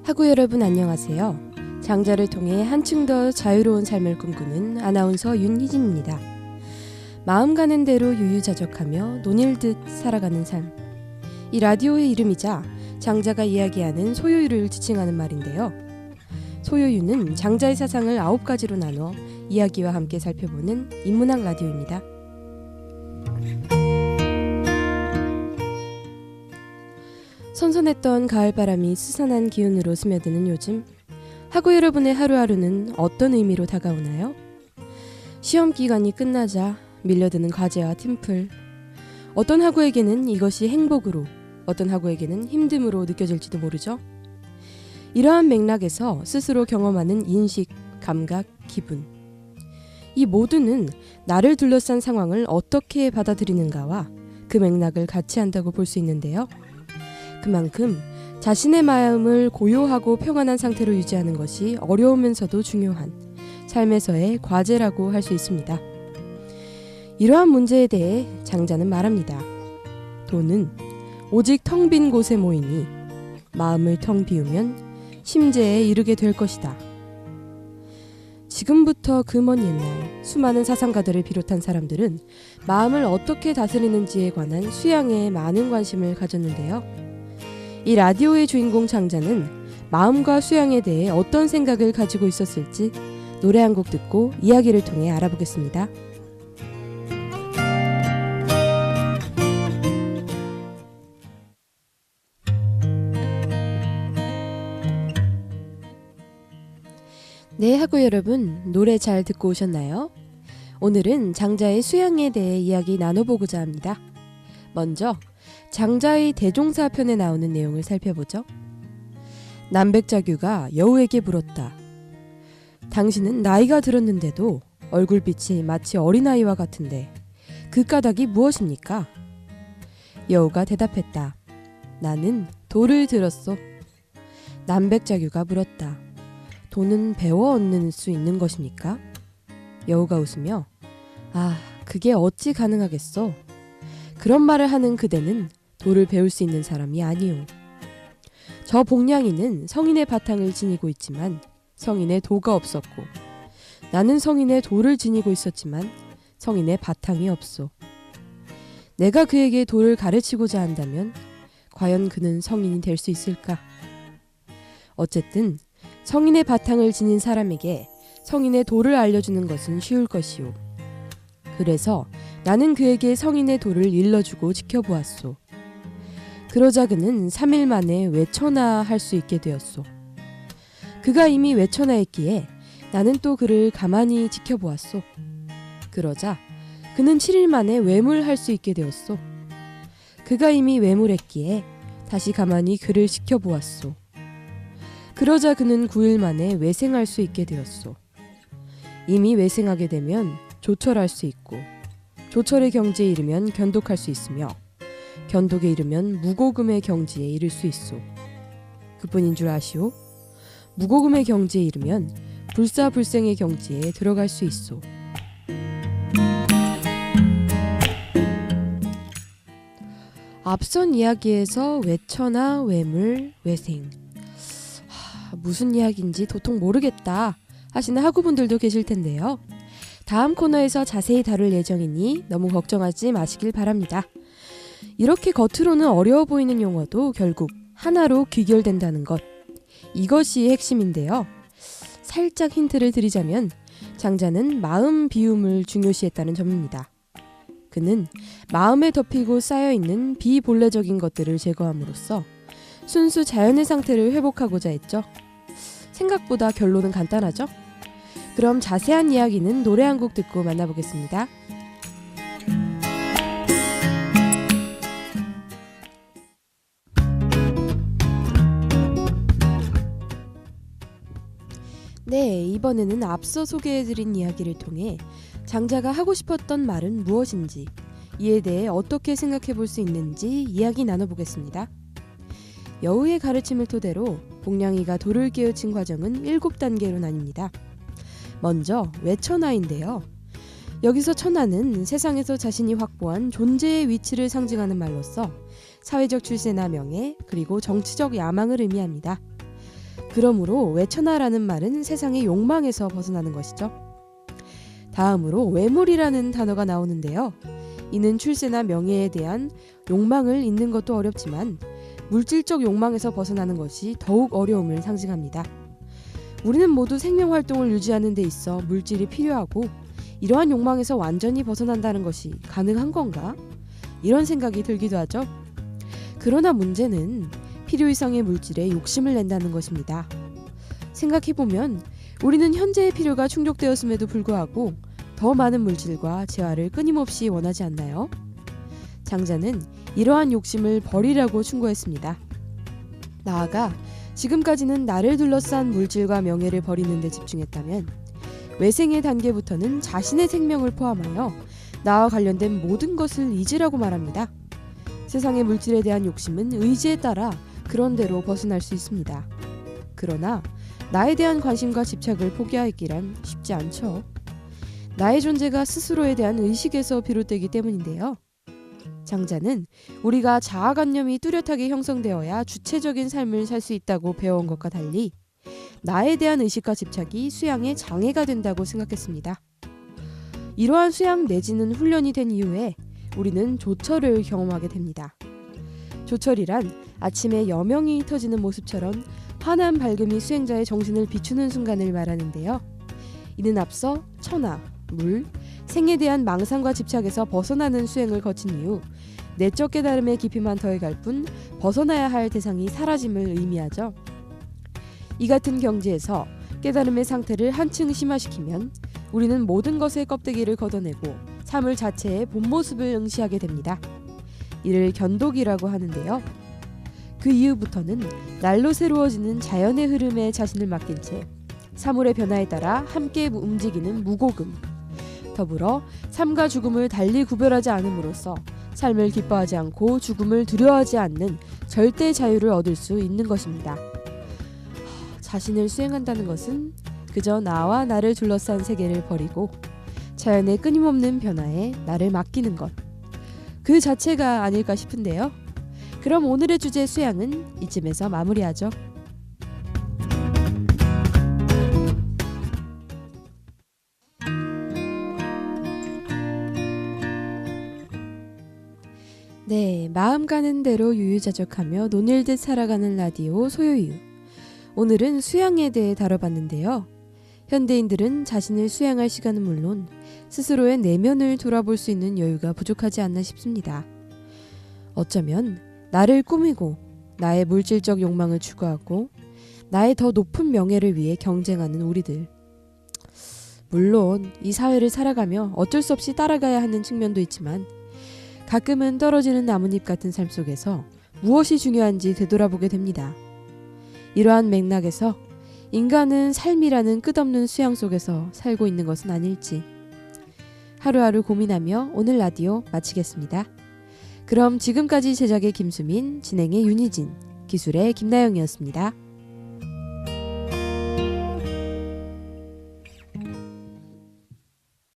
하구 여러분 안녕하세요. 장자를 통해 한층 더 자유로운 삶을 꿈꾸는 아나운서 윤희진입니다. 마음 가는 대로 유유자적하며 논일듯 살아가는 삶. 이 라디오의 이름이자 장자가 이야기하는 소요유를 지칭하는 말인데요. 소요유는 장자의 사상을 9가지로 나눠 이야기와 함께 살펴보는 인문학 라디오입니다. 선선했던 가을바람이 스산한 기운으로 스며드는 요즘, 하구 여러분의 하루하루는 어떤 의미로 다가오나요? 시험 기간이 끝나자 밀려드는 과제와 팀플, 어떤 하구에게는 이것이 행복으로, 어떤 하구에게는 힘듦으로 느껴질지도 모르죠. 이러한 맥락에서 스스로 경험하는 인식, 감각, 기분, 이 모두는 나를 둘러싼 상황을 어떻게 받아들이는가와 그 맥락을 같이 한다고 볼 수 있는데요. 그만큼 자신의 마음을 고요하고 평안한 상태로 유지하는 것이 어려우면서도 중요한 삶에서의 과제라고 할 수 있습니다. 이러한 문제에 대해 장자는 말합니다. 돈은 오직 텅 빈 곳에 모이니 마음을 텅 비우면 심재에 이르게 될 것이다. 지금부터 그 먼 옛날 수많은 사상가들을 비롯한 사람들은 마음을 어떻게 다스리는지에 관한 수양에 많은 관심을 가졌는데요. 이 라디오의 주인공 장자는 마음과 수양에 대해 어떤 생각을 가지고 있었을지 노래 한 곡 듣고 이야기를 통해 알아보겠습니다. 네, 하구 여러분, 노래 잘 듣고 오셨나요? 오늘은 장자의 수양에 대해 이야기 나눠보고자 합니다. 먼저 장자의 대종사 편에 나오는 내용을 살펴보죠. 남백자규가 여우에게 물었다. 당신은 나이가 들었는데도 얼굴빛이 마치 어린아이와 같은데 그 까닭이 무엇입니까? 여우가 대답했다. 나는 돌을 들었소. 남백자규가 물었다. 돈은 배워 얻는 수 있는 것입니까? 여우가 웃으며 그게 어찌 가능하겠소? 그런 말을 하는 그대는 돌을 배울 수 있는 사람이 아니오. 저 복량이는 성인의 바탕을 지니고 있지만 성인의 도가 없었고, 나는 성인의 도를 지니고 있었지만 성인의 바탕이 없소. 내가 그에게 도를 가르치고자 한다면 과연 그는 성인이 될 수 있을까? 어쨌든 성인의 바탕을 지닌 사람에게 성인의 도를 알려주는 것은 쉬울 것이오. 그래서 나는 그에게 성인의 도를 일러주고 지켜보았소. 그러자 그는 3일 만에 외천하할 수 있게 되었소. 그가 이미 외천하했기에 나는 또 그를 가만히 지켜보았소. 그러자 그는 7일 만에 외물할 수 있게 되었소. 그가 이미 외물했기에 다시 가만히 그를 지켜보았소. 그러자 그는 9일 만에 외생할 수 있게 되었소. 이미 외생하게 되면 조철할 수 있고, 조철의 경지에 이르면 견독할 수 있으며, 견독에 이르면 무고금의 경지에 이를 수 있소. 그뿐인 줄 아시오? 무고금의 경지에 이르면 불사불생의 경지에 들어갈 수 있소. 앞선 이야기에서 외천하, 외물, 외생, 무슨 이야기인지 도통 모르겠다 하시는 학우분들도 계실 텐데요. 다음 코너에서 자세히 다룰 예정이니 너무 걱정하지 마시길 바랍니다. 이렇게 겉으로는 어려워 보이는 용어도 결국 하나로 귀결된다는 것, 이것이 핵심인데요. 살짝 힌트를 드리자면 장자는 마음 비움을 중요시했다는 점입니다. 그는 마음에 덮이고 쌓여있는 비본래적인 것들을 제거함으로써 순수 자연의 상태를 회복하고자 했죠. 생각보다 결론은 간단하죠? 그럼 자세한 이야기는 노래 한 곡 듣고 만나보겠습니다. 네, 이번에는 앞서 소개해드린 이야기를 통해 장자가 하고 싶었던 말은 무엇인지, 이에 대해 어떻게 생각해 볼 수 있는지 이야기 나눠보겠습니다. 여우의 가르침을 토대로 복량이가 돌을 깨우친 과정은 7단계로 나뉩니다. 먼저 외천하인데요. 여기서 천하는 세상에서 자신이 확보한 존재의 위치를 상징하는 말로서 사회적 출세나 명예, 그리고 정치적 야망을 의미합니다. 그러므로 외천하라는 말은 세상의 욕망에서 벗어나는 것이죠. 다음으로 외물이라는 단어가 나오는데요. 이는 출세나 명예에 대한 욕망을 잇는 것도 어렵지만 물질적 욕망에서 벗어나는 것이 더욱 어려움을 상징합니다. 우리는 모두 생명활동을 유지하는 데 있어 물질이 필요하고 이러한 욕망에서 완전히 벗어난다는 것이 가능한 건가? 이런 생각이 들기도 하죠. 그러나 문제는 필요 이상의 물질에 욕심을 낸다는 것입니다. 생각해보면 우리는 현재의 필요가 충족되었음에도 불구하고 더 많은 물질과 재화를 끊임없이 원하지 않나요? 장자는 이러한 욕심을 버리라고 충고했습니다. 나아가 지금까지는 나를 둘러싼 물질과 명예를 버리는 데 집중했다면 외생의 단계부터는 자신의 생명을 포함하여 나와 관련된 모든 것을 잊으라고 말합니다. 세상의 물질에 대한 욕심은 의지에 따라 그런 대로 벗어날 수 있습니다. 그러나 나에 대한 관심과 집착을 포기하기란 쉽지 않죠. 나의 존재가 스스로에 대한 의식에서 비롯되기 때문인데요. 장자는 우리가 자아관념이 뚜렷하게 형성되어야 주체적인 삶을 살 수 있다고 배워온 것과 달리 나에 대한 의식과 집착이 수양의 장애가 된다고 생각했습니다. 이러한 수양 내지는 훈련이 된 이후에 우리는 조철을 경험하게 됩니다. 조철이란 아침에 여명이 터지는 모습처럼 환한 밝음이 수행자의 정신을 비추는 순간을 말하는데요. 이는 앞서 천하, 물, 생에 대한 망상과 집착에서 벗어나는 수행을 거친 이후 내적 깨달음의 깊이만 더해갈 뿐 벗어나야 할 대상이 사라짐을 의미하죠. 이 같은 경지에서 깨달음의 상태를 한층 심화시키면 우리는 모든 것의 껍데기를 걷어내고 사물 자체의 본 모습을 응시하게 됩니다. 이를 견독이라고 하는데요. 그 이후부터는 날로 새로워지는 자연의 흐름에 자신을 맡긴 채 사물의 변화에 따라 함께 움직이는 무고금, 더불어 삶과 죽음을 달리 구별하지 않음으로써 삶을 기뻐하지 않고 죽음을 두려워하지 않는 절대 자유를 얻을 수 있는 것입니다. 자신을 수행한다는 것은 그저 나와 나를 둘러싼 세계를 버리고 자연의 끊임없는 변화에 나를 맡기는 것, 그 자체가 아닐까 싶은데요. 그럼 오늘의 주제 수양은 이쯤에서 마무리하죠. 네, 마음 가는 대로 유유자적하며 논일듯 살아가는 라디오 소유유. 오늘은 수양에 대해 다뤄봤는데요. 현대인들은 자신을 수양할 시간은 물론 스스로의 내면을 돌아볼 수 있는 여유가 부족하지 않나 싶습니다. 어쩌면 나를 꾸미고 나의 물질적 욕망을 추구하고 나의 더 높은 명예를 위해 경쟁하는 우리들. 물론 이 사회를 살아가며 어쩔 수 없이 따라가야 하는 측면도 있지만 가끔은 떨어지는 나뭇잎 같은 삶 속에서 무엇이 중요한지 되돌아보게 됩니다. 이러한 맥락에서 인간은 삶이라는 끝없는 수양 속에서 살고 있는 것은 아닐지 하루하루 고민하며 오늘 라디오 마치겠습니다. 그럼 지금까지 제작의 김수민, 진행의 윤희진, 기술의 김나영이었습니다.